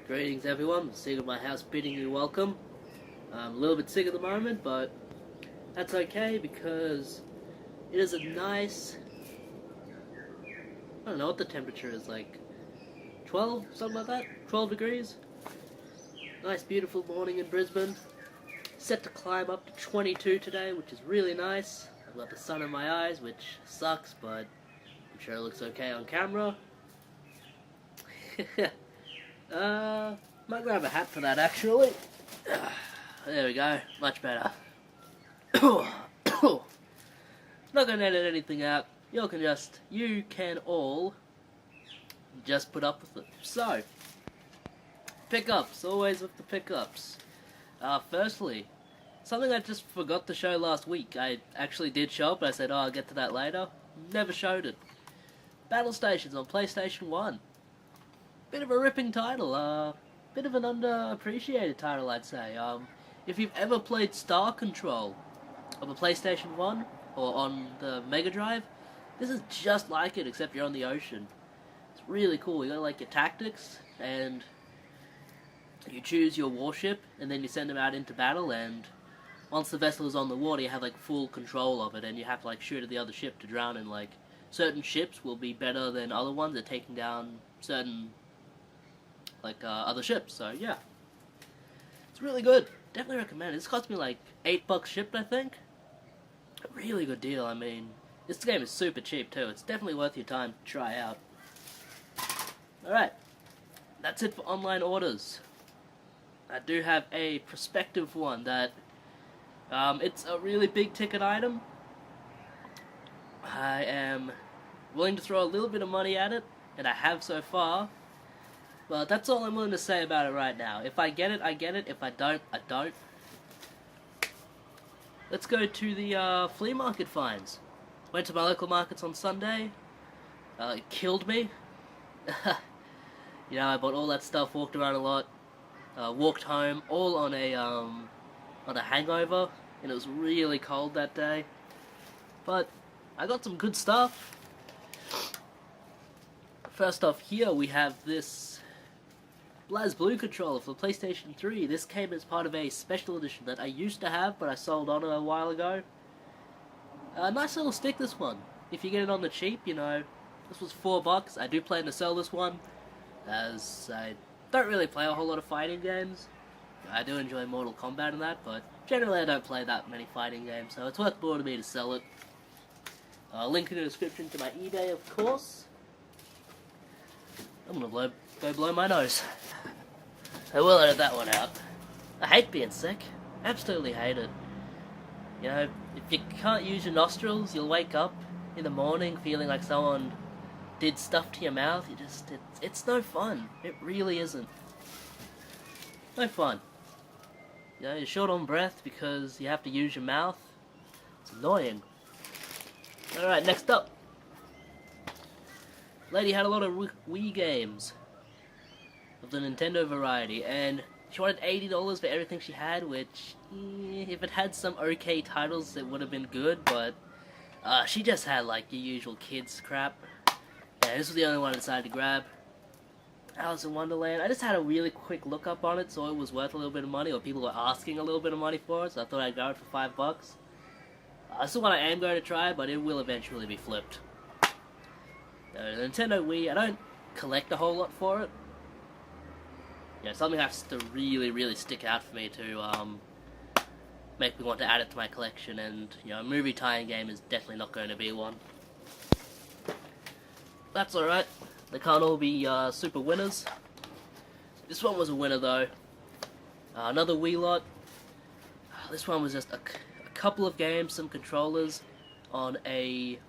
Greetings everyone, sitting at my house bidding you welcome. I'm a little bit sick at the moment, but that's okay because it is a nice, I don't know what the temperature is, like 12, something like that, 12 degrees. Nice beautiful morning in Brisbane. Set to climb up to 22 today, which is really nice. I've got the sun in my eyes, which sucks, but I'm sure it looks okay on camera. Might grab a hat for that actually. There we go, much better. Not gonna edit anything out. You can all just put up with it. So, pickups, always with the pickups. Firstly, something I just forgot to show last week. I actually did show it, but I said, oh, I'll get to that later. Never showed it. Battle Stations on PlayStation 1. Bit of a ripping title, bit of an underappreciated title, I'd say. If you've ever played Star Control on the PlayStation 1 or on the Mega Drive, this is just like it, except you're on the ocean. It's really cool. You got like your tactics, and you choose your warship, and then you send them out into battle, and once the vessel is on the water, you have like full control of it, and you have to like shoot at the other ship to drown, and like certain ships will be better than other ones at taking down certain other ships. So yeah, it's really good. Definitely recommend it. This cost me like $8 shipped, I think. A really good deal. I mean, this game is super cheap too. It's definitely worth your time to try out. Alright, that's it for online orders. I do have a prospective one that it's a really big ticket item. I am willing to throw a little bit of money at it, and I have so far. But that's all I'm willing to say about it right now. If I get it, I get it. If I don't, I don't. Let's go to the flea market finds. Went to my local markets on Sunday. It killed me. You know, I bought all that stuff, walked around a lot, walked home, all on a hangover, and it was really cold that day. But I got some good stuff. First off here, we have this BlazBlue controller for the PlayStation 3. This came as part of a special edition that I used to have, but I sold on a while ago. Nice little stick, this one. If you get it on the cheap, you know, this was $4. I do plan to sell this one, as I don't really play a whole lot of fighting games. I do enjoy Mortal Kombat and that, but generally I don't play that many fighting games, so it's worth more to me to sell it. Link in the description to my eBay, of course. I'm gonna go blow my nose. I will edit that one out. I hate being sick. Absolutely hate it. You know, if you can't use your nostrils, you'll wake up in the morning feeling like someone did stuff to your mouth. It's no fun. It really isn't. No fun. You know, you're short on breath because you have to use your mouth. It's annoying. Alright, next up. Lady had a lot of Wii games of the Nintendo variety, and she wanted $80 for everything she had, which, if it had some okay titles, it would have been good, but she just had like your usual kids crap. Yeah, this was the only one I decided to grab. Alice in Wonderland. I just had a really quick look up on it, so it was worth a little bit of money, or people were asking a little bit of money for it, so I thought I'd grab it for $5. This is one I am going to try, but it will eventually be flipped. The Nintendo Wii, I don't collect a whole lot for it. You know, something has to really, really stick out for me to make me want to add it to my collection, and you know, a movie tie-in game is definitely not going to be one. That's alright. They can't all be super winners. This one was a winner though. Another Wii lot. This one was just a couple of games, some controllers, on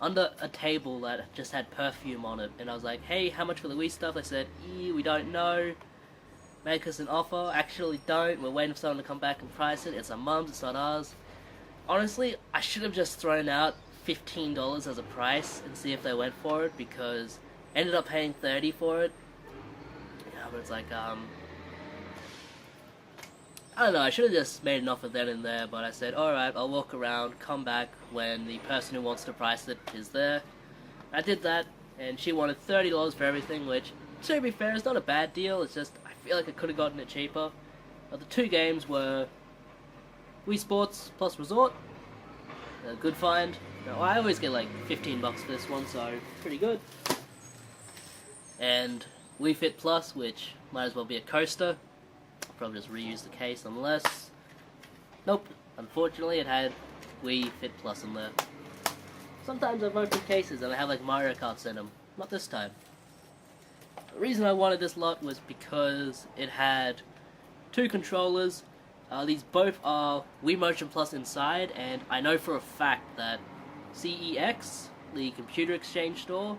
under a table that just had perfume on it, and I was like, hey, how much for the Wii stuff? They said, we don't know, make us an offer. Actually don't, we're waiting for someone to come back and price it. It's our mum's, it's not ours. Honestly, I should have just thrown out $15 as a price and see if they went for it, because I ended up paying $30 for it. Yeah, but it's like, I don't know, I should have just made an offer then and there, but I said, alright, I'll walk around, come back when the person who wants to price it is there. I did that, and she wanted $30 for everything, which, to be fair, is not a bad deal. It's just, I feel like I could have gotten it cheaper. But the two games were Wii Sports plus Resort. A good find. Now, I always get like $15 for this one, so pretty good. And Wii Fit Plus, which might as well be a coaster. Probably just reuse the case unless... Nope. Unfortunately, it had Wii Fit Plus in there. Sometimes I've opened cases and I have like Mario Karts in them. Not this time. The reason I wanted this lot was because it had two controllers. These both are Wii Motion Plus inside, and I know for a fact that CEX, the computer exchange store,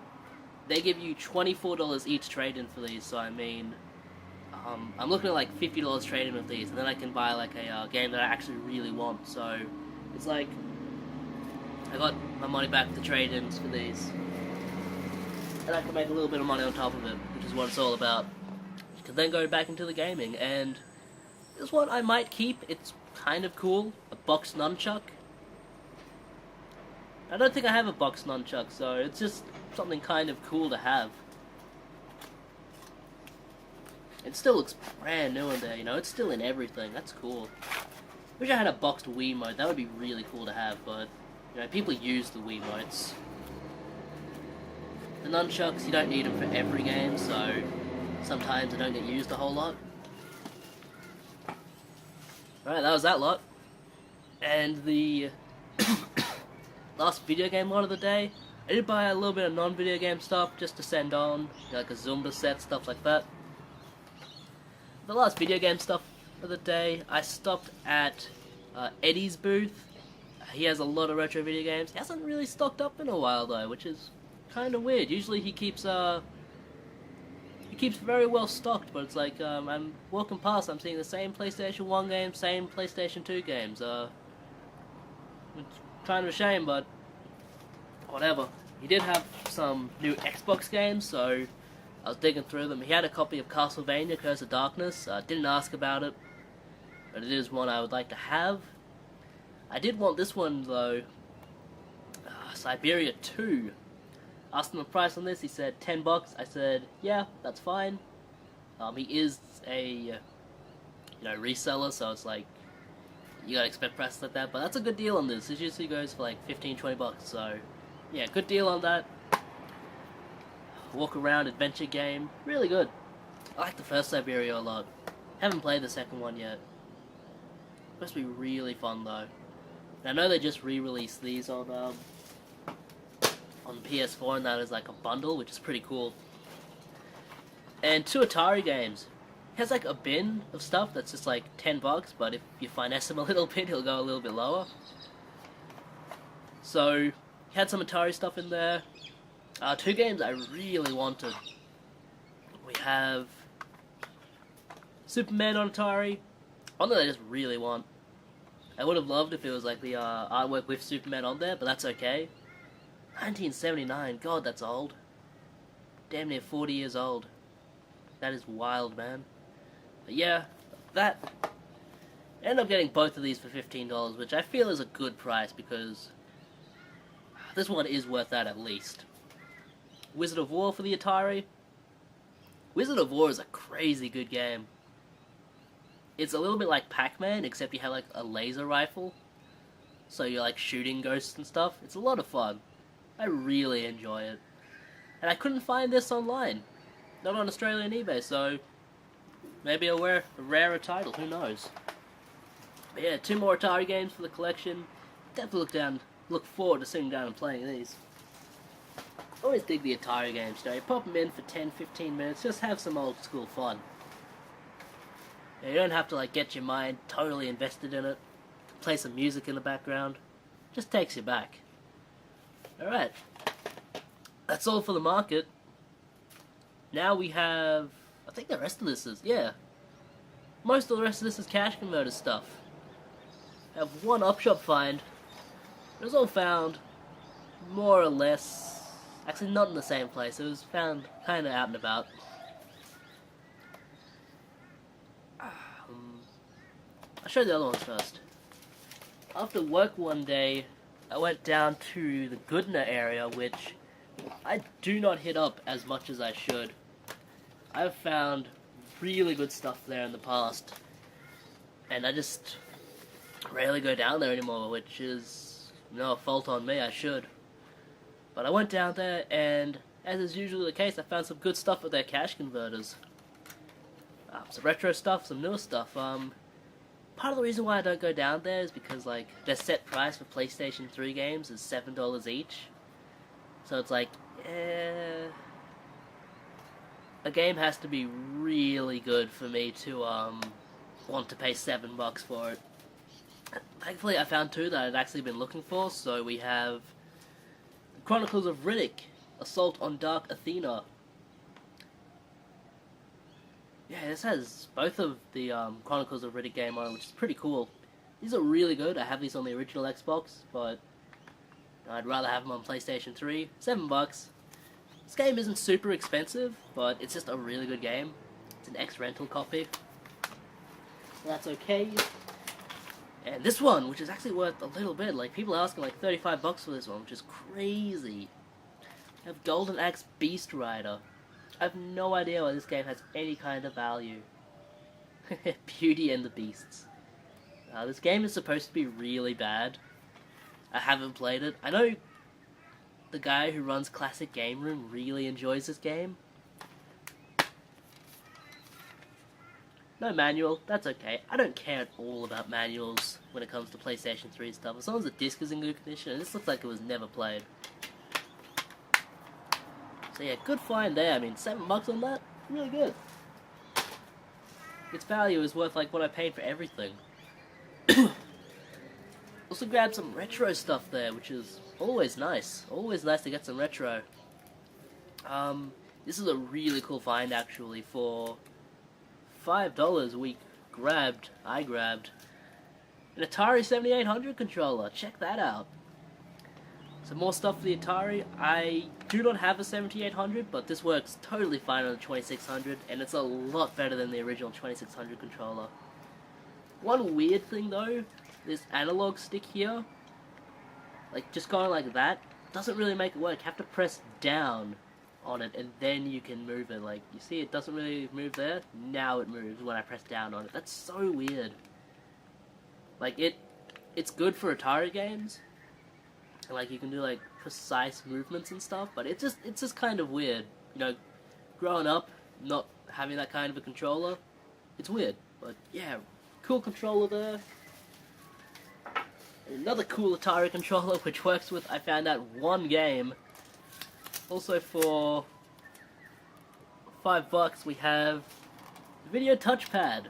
they give you $24 each trade-in for these, so I mean, I'm looking at like $50 trade-in with these, and then I can buy like a game that I actually really want, so it's like, I got my money back with the trade-ins for these, and I can make a little bit of money on top of it, which is what it's all about. You can then go back into the gaming, and this one I might keep. It's kind of cool. A box nunchuck. I don't think I have a box nunchuck, so it's just something kind of cool to have. It still looks brand new in there, you know, it's still in everything. That's cool. Wish I had a boxed Wiimote. That would be really cool to have, but you know, people use the Wiimotes. The nunchucks, you don't need them for every game, so sometimes they don't get used a whole lot. Alright, that was that lot. And the last video game lot of the day, I did buy a little bit of non-video game stuff just to send on, you know, like a Zumba set, stuff like that. The last video game stuff of the day, I stopped at Eddie's booth. He has a lot of retro video games. He hasn't really stocked up in a while though, which is kind of weird. Usually he keeps very well stocked, but it's like, I'm walking past, I'm seeing the same PlayStation 1 game, same PlayStation 2 games. It's kind of a shame, but whatever. He did have some new Xbox games, so I was digging through them. He had a copy of Castlevania Curse of Darkness. Didn't ask about it, but it is one I would like to have. I did want this one, though. Siberia 2. Asked him the price on this, he said $10. I said, yeah, that's fine. He is a, reseller, so it's like, you gotta expect prices like that, but that's a good deal on this. It usually goes for like $15-20, so, yeah, good deal on that. Walk around adventure game, really good. I like the first Siberia a lot. Haven't played the second one yet. Supposed to be really fun though. And I know they just re-released these on PS4, and that is like a bundle, which is pretty cool. And 2 Atari games. He has like a bin of stuff that's just like $10, but if you finesse him a little bit, he'll go a little bit lower. So, he had some Atari stuff in there. 2 games I really wanted. We have Superman on Atari. One that I just really want. I would have loved if it was like the artwork with Superman on there, but that's okay. 1979, God, that's old. Damn near 40 years old. That is wild, man. But yeah, that. I ended up getting both of these for $15, which I feel is a good price because this one is worth that at least. Wizard of War for the Atari. Wizard of War is a crazy good game. It's a little bit like Pac-Man, except you have like a laser rifle. So you're like shooting ghosts and stuff. It's a lot of fun. I really enjoy it. And I couldn't find this online. Not on Australian eBay, so maybe a rarer title, who knows. But yeah, 2 more Atari games for the collection. Definitely look forward to sitting down and playing these. Always dig the Atari games, you know, you pop them in for 10-15 minutes, just have some old school fun. You don't have to like get your mind totally invested in it, play some music in the background, just takes you back. Alright, that's all for the market. Now we have, I think the rest of this is, yeah, most of the rest of this is cash converter stuff. I have one Upshop find. It was all found more or less, actually not in the same place, it was found kind of out and about. I'll show you the other ones first. After work one day, I went down to the Goodna area, which I do not hit up as much as I should. I've found really good stuff there in the past. And I just rarely go down there anymore, which is no fault on me, I should. But I went down there, and as is usually the case, I found some good stuff with their cash converters. Some retro stuff, some newer stuff. Part of the reason why I don't go down there is because, like, their set price for PlayStation 3 games is $7 each. So it's like, a game has to be really good for me to want to pay $7 for it. Thankfully, I found two that I'd actually been looking for. So we have Chronicles of Riddick, Assault on Dark Athena. Yeah, this has both of the Chronicles of Riddick game on it, which is pretty cool. These are really good. I have these on the original Xbox, but I'd rather have them on PlayStation 3. $7. This game isn't super expensive, but it's just a really good game. It's an X-Rental copy. So that's okay. And this one, which is actually worth a little bit, like people are asking like $35 for this one, which is crazy. I have Golden Axe Beast Rider. I have no idea why this game has any kind of value. Beauty and the Beasts. This game is supposed to be really bad. I haven't played it. I know the guy who runs Classic Game Room really enjoys this game. No manual, that's okay. I don't care at all about manuals when it comes to PlayStation 3 stuff, as long as the disc is in good condition, and this looks like it was never played. So yeah, good find there. I mean, $7 on that, really good. Its value is worth like what I paid for everything. Also grabbed some retro stuff there, which is always nice. Always nice to get some retro. This is a really cool find actually. For $5 I grabbed an Atari 7800 controller. Check that out. Some more stuff for the Atari. I do not have a 7800, but this works totally fine on the 2600, and it's a lot better than the original 2600 controller. One weird thing though, this analog stick here, like just going like that, doesn't really make it work. You have to press down on it and then you can move it. Like, you see it doesn't really move there, now it moves when I press down on it. That's so weird. Like, it's good for Atari games, and like you can do like precise movements and stuff, but it's just kind of weird. You know, growing up, not having that kind of a controller, it's weird. But yeah, cool controller there. Another cool Atari controller which works with, I found out, one game. Also for $5 we have the video touchpad.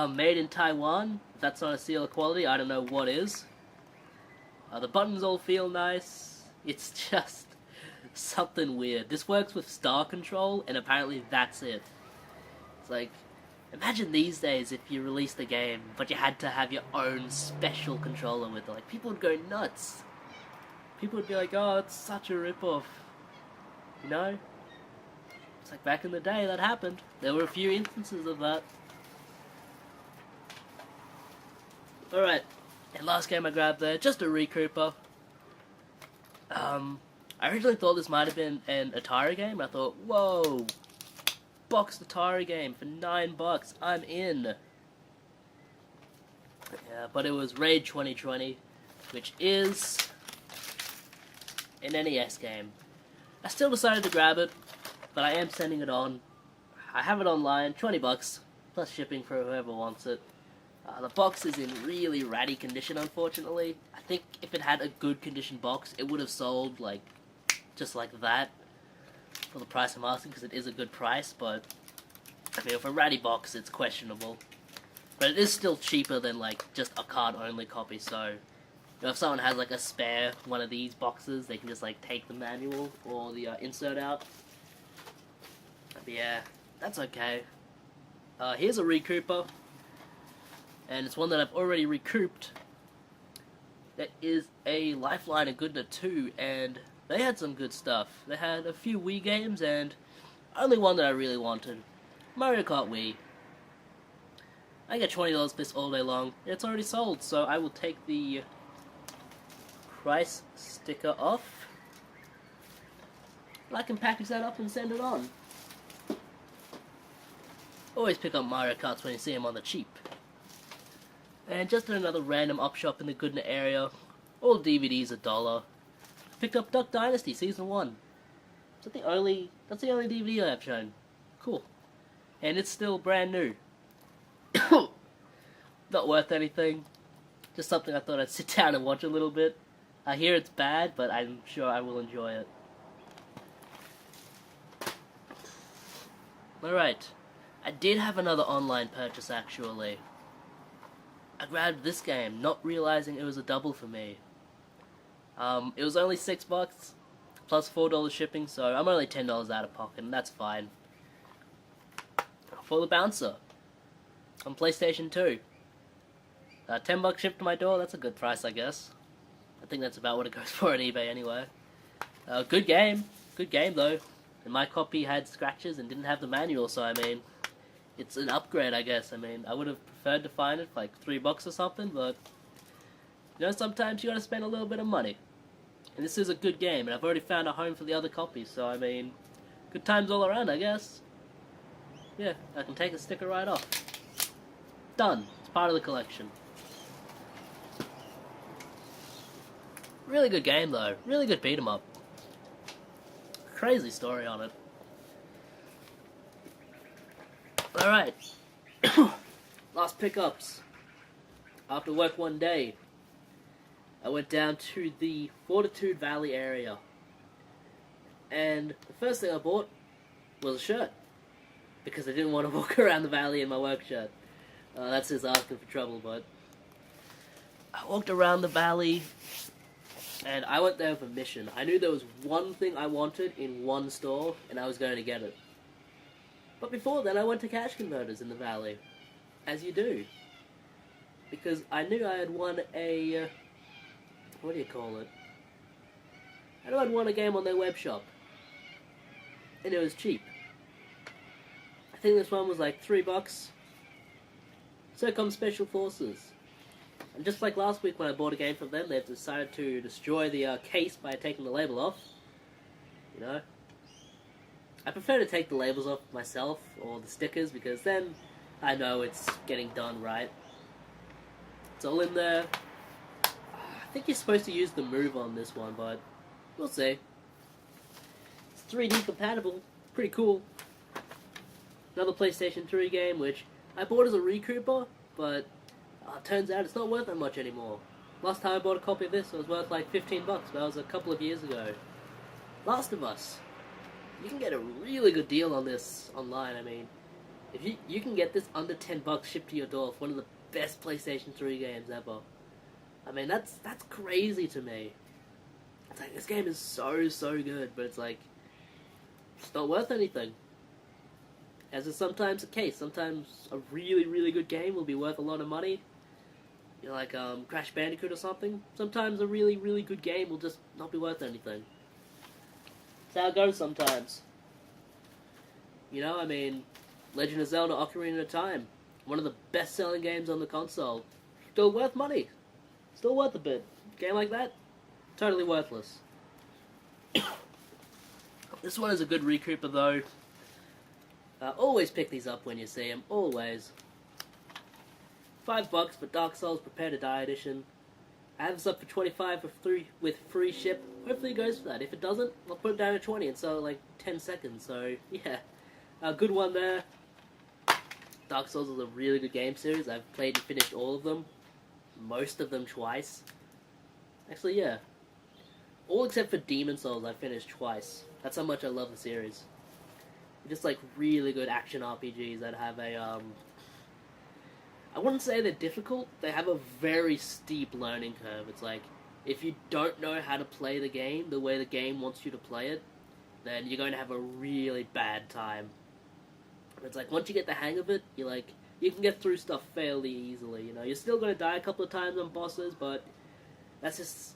Made in Taiwan. If that's not a seal of quality, I don't know what is. The buttons all feel nice. It's just something weird. This works with Star Control, and apparently that's it. It's like, imagine these days if you released a game, but you had to have your own special controller with it. Like, people would go nuts. People would be like, oh, it's such a rip-off. You know? It's like back in the day that happened. There were a few instances of that. Alright, and last game I grabbed there, just a recouper. I originally thought this might have been an Atari game. I thought, whoa, boxed Atari game for $9, I'm in. Yeah, but it was Raid 2020, which is an NES game. I still decided to grab it, but I am sending it on. I have it online, $20, plus shipping for whoever wants it. The box is in really ratty condition, unfortunately. I think if it had a good condition box, it would have sold, like, just like that, for the price I'm asking, because it is a good price, but, I mean, for a ratty box, it's questionable. But it is still cheaper than, like, just a card-only copy, so, you know, if someone has, like, a spare one of these boxes, they can just, like, take the manual or the insert out. But yeah, that's okay. Here's a recouper. And it's one that I've already recouped. That is a Lifeline and Goodna 2, and they had some good stuff. They had a few Wii games, and only one that I really wanted. Mario Kart Wii. I get $20 for this all day long. It's already sold, so I will take the price sticker off. And I can package that up and send it on. Always pick up Mario Karts when you see them on the cheap. And just in another random op shop in the Goodna area, all DVDs $1. Picked up Duck Dynasty Season 1. That's the only DVD I have shown. Cool. And it's still brand new. Not worth anything. Just something I thought I'd sit down and watch a little bit. I hear it's bad, but I'm sure I will enjoy it. Alright. I did have another online purchase actually. I grabbed this game, not realizing it was a double for me. It was only $6, plus $4 shipping, so I'm only $10 out of pocket, and that's fine. For the Bouncer, on PlayStation 2. $10 shipped to my door, that's a good price, I guess. I think that's about what it goes for on eBay anyway. Good game though. And my copy had scratches and didn't have the manual, so I mean, it's an upgrade, I guess. I mean, I would have preferred to find it for like $3 or something, but you know, sometimes you gotta spend a little bit of money. And this is a good game, and I've already found a home for the other copies, so I mean, good times all around, I guess. Yeah, I can take the sticker right off. Done. It's part of the collection. Really good game though. Really good beat 'em up. Crazy story on it. Alright. Last pickups. After work one day, I went down to the Fortitude Valley area. And the first thing I bought was a shirt. Because I didn't want to walk around the valley in my work shirt. That's just asking for trouble, but I walked around the valley and I went there with a mission. I knew there was one thing I wanted in one store and I was going to get it. But before then I went to cash converters in the valley. As you do. Because I knew I had won a... what do you call it? I knew I'd won a game on their web shop. And it was cheap. I think this one was like $3. SOCOM Special Forces. And just like last week when I bought a game from them, they've decided to destroy the case by taking the label off. You know? I prefer to take the labels off myself, or the stickers, because then I know it's getting done right. It's all in there. I think you're supposed to use the move on this one, but we'll see. It's 3D compatible. Pretty cool. Another PlayStation 3 game, which I bought as a recouper, but turns out it's not worth that much anymore. Last time I bought a copy of this, it was worth like $15, but that was a couple of years ago. Last of Us. You can get a really good deal on this online. I mean, if you can get this under $10 shipped to your door for one of the best PlayStation 3 games ever. I mean, that's crazy to me. It's like, this game is so good, but it's like, it's not worth anything. As is sometimes the case. Sometimes a really good game will be worth a lot of money. You know, like Crash Bandicoot or something. Sometimes a really good game will just not be worth anything. That's how it goes sometimes. You know, I mean, Legend of Zelda Ocarina of Time. One of the best-selling games on the console. Still worth money. Still worth a bit. Game like that, totally worthless. This one is a good recouper though. Always pick these up when you see them. Always. $5 for Dark Souls Prepare to Die Edition. I have this up for $25 with free ship. Hopefully it goes for that. If it doesn't, I'll put it down to 20 and sell it like 10 seconds. So, yeah. Good one there. Dark Souls is a really good game series. I've played and finished all of them. Most of them twice. Actually, yeah. All except for Demon Souls I've finished twice. That's how much I love the series. Just like really good action RPGs that have a, I wouldn't say they're difficult, they have a very steep learning curve. It's like, if you don't know how to play the game the way the game wants you to play it, then you're going to have a really bad time. It's like, once you get the hang of it, you're like, you can get through stuff fairly easily, you know. You're still going to die a couple of times on bosses, but that's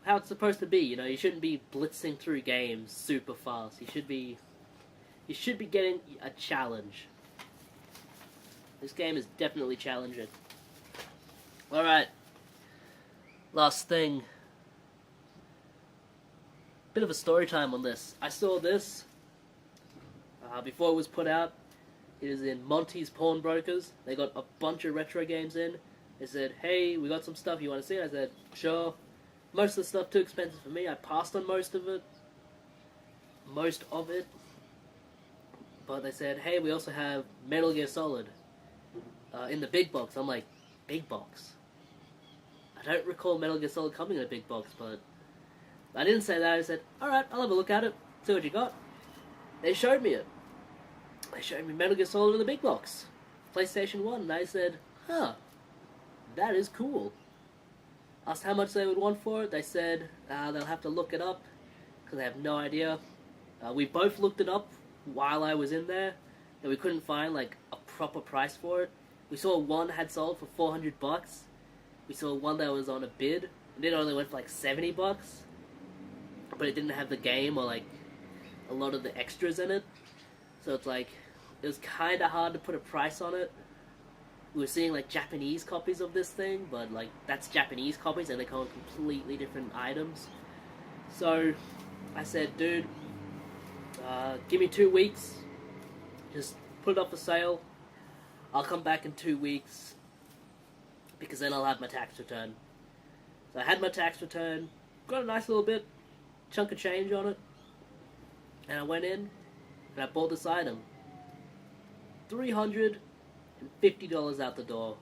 how it's supposed to be, you know. You shouldn't be blitzing through games super fast. You should be getting a challenge. This game is definitely challenging. Alright. Last thing. Bit of a story time on this. I saw this before it was put out. It is in Monty's Pawnbrokers. They got a bunch of retro games in. They said, hey, we got some stuff you want to see? I said, sure. Most of the stuff too expensive for me. I passed on most of it. But they said, hey, we also have Metal Gear Solid in the big box. I'm like, big box? I don't recall Metal Gear Solid coming in a big box, but I didn't say that. I said, alright, I'll have a look at it, see what you got. They showed me it. They showed me Metal Gear Solid in the big box. PlayStation 1, and I said, huh, that is cool. Asked how much they would want for it. They said they'll have to look it up, because they have no idea. We both looked it up while I was in there, and we couldn't find like a proper price for it. We saw one had sold for $400. We saw one that was on a bid, and it only went for like $70, but it didn't have the game or like a lot of the extras in it. So it's like, it was kind of hard to put a price on it. We were seeing like Japanese copies of this thing, but like that's Japanese copies and they come with completely different items. So I said, dude, give me 2 weeks, just put it up for sale. I'll come back in 2 weeks, because then I'll have my tax return. So I had my tax return, got a nice little chunk of change on it, and I went in and I bought this item. $350 out the door.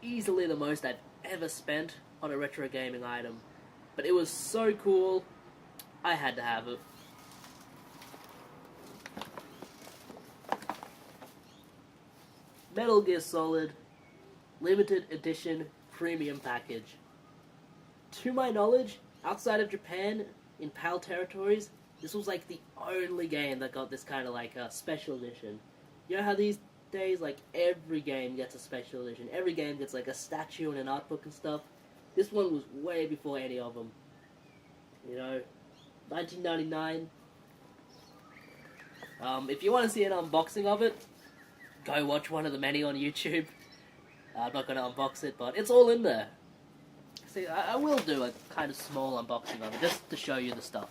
Easily the most I've ever spent on a retro gaming item. But it was so cool, I had to have it. Metal Gear Solid Limited Edition Premium Package. To my knowledge, outside of Japan, in PAL territories, this was like the only game that got this kind of like a special edition. You know how these days, like, every game gets a special edition. Every game gets like a statue and an art book and stuff. This one was way before any of them. You know, 1999. If you want to see an unboxing of it, go watch one of the many on YouTube. I'm not going to unbox it, but it's all in there. See, I will do a kind of small unboxing of it, just to show you the stuff.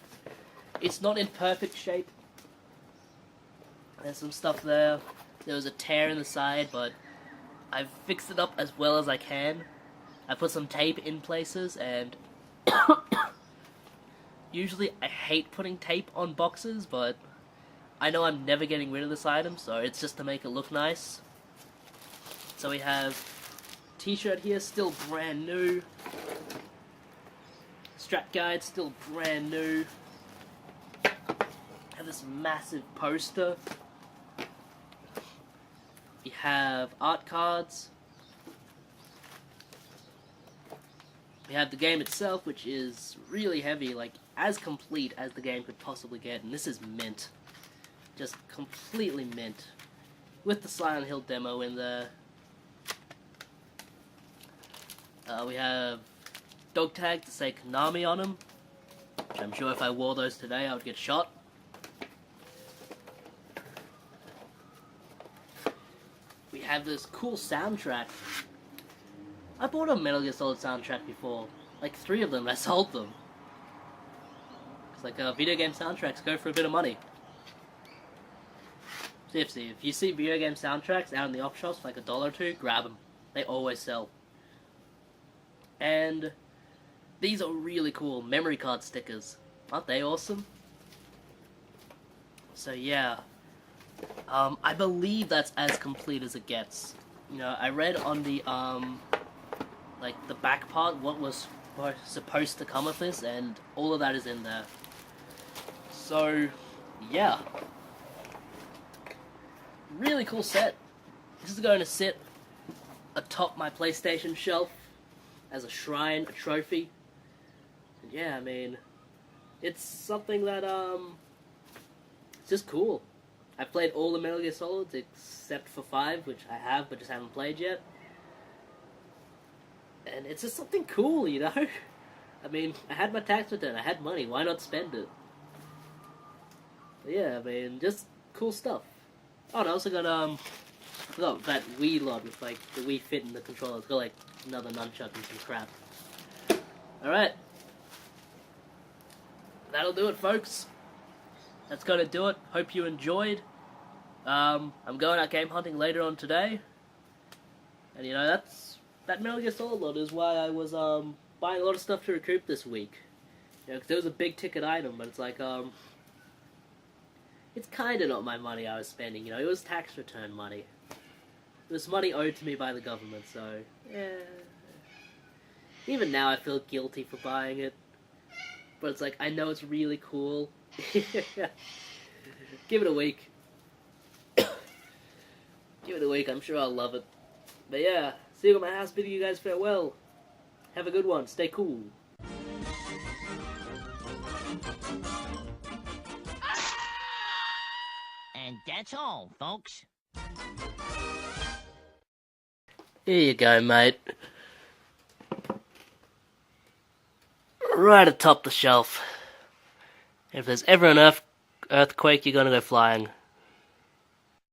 It's not in perfect shape. There's some stuff there. There was a tear in the side, but I've fixed it up as well as I can. I put some tape in places, and usually I hate putting tape on boxes, but I know I'm never getting rid of this item, so it's just to make it look nice. So we have t-shirt here, still brand new. Strap guide, still brand new. Have this massive poster. We have art cards. We have the game itself, which is really heavy, like as complete as the game could possibly get, and this is mint. Just completely mint. With the Silent Hill demo in there. We have dog tags to say Konami on them, which I'm sure if I wore those today I would get shot. We have this cool soundtrack. I bought a Metal Gear Solid soundtrack before. Like 3 of them, and I sold them. It's like video game soundtracks go for a bit of money. Seriously, if you see video game soundtracks out in the op shops for like $1 or $2, grab them. They always sell. And these are really cool memory card stickers. Aren't they awesome? So yeah, I believe that's as complete as it gets. You know, I read on the like the back part what was supposed to come with this, and all of that is in there. So yeah, really cool set. This is going to sit atop my PlayStation shelf as a shrine, a trophy. And yeah, I mean, it's something that it's just cool. I've played all the Metal Gear Solids except for 5, which I have but just haven't played yet. And it's just something cool, you know? I mean, I had my tax return, I had money, why not spend it? But yeah, I mean, just cool stuff. Oh, and I also got that Wii lot with like the Wii Fit and the controller. It's got like another nunchuck and some crap. Alright. That'll do it, folks. That's gonna do it. Hope you enjoyed. I'm going out game hunting later on today, and that Metal Gear Solid lot is why I was buying a lot of stuff to recoup this week. Because it was a big ticket item, but it's like it's kind of not my money I was spending. It was tax return money. It was money owed to me by the government, so yeah. Even now, I feel guilty for buying it, but it's like I know it's really cool. Give it a week. Give it a week. I'm sure I'll love it. But yeah, see you at my house. Bidding you guys farewell. Have a good one. Stay cool. And that's all, folks. Here you go, mate. Right atop the shelf. If there's ever an earthquake, you're gonna go flying.